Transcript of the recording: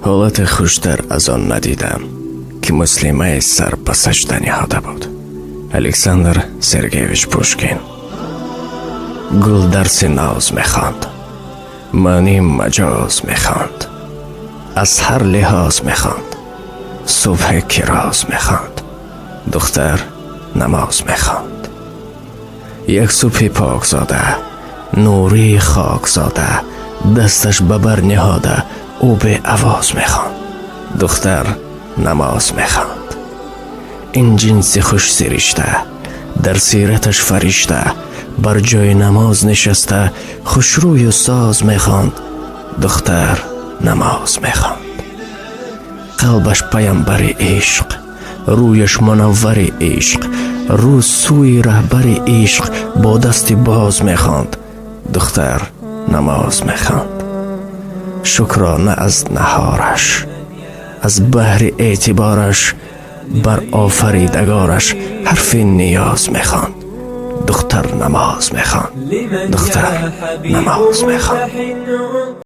حالت خوشتر از آن ندیدم که مسلمه سر به سجده نهاده بود. الکساندر سرگیویچ پوشکین. گل درس ناز میخواند، معنی مجاز میخواند، از هر لحاظ میخواند، صبح کراز میخواند، دختر نماز میخواند. یک صبح پاک زاده، نوری خاک زاده، دستش ببر نهاده او به آواز میخواند، دختر نماز میخواند. این جنس خوش سرشته، در سیرتش فرشته، بر جای نماز نشسته خوشروی و ساز میخواند، دختر نماز میخواند. قلبش پیامبر عشق، رویش منور عشق، رو سوی رهبر عشق با دست باز میخواند، دختر نماز میخواند. شکرانه از نهارش، از بحر اعتبارش، بر آفریدگارش حرف نیاز میخواند، دختر نماز میخواند، دختر نماز میخواند.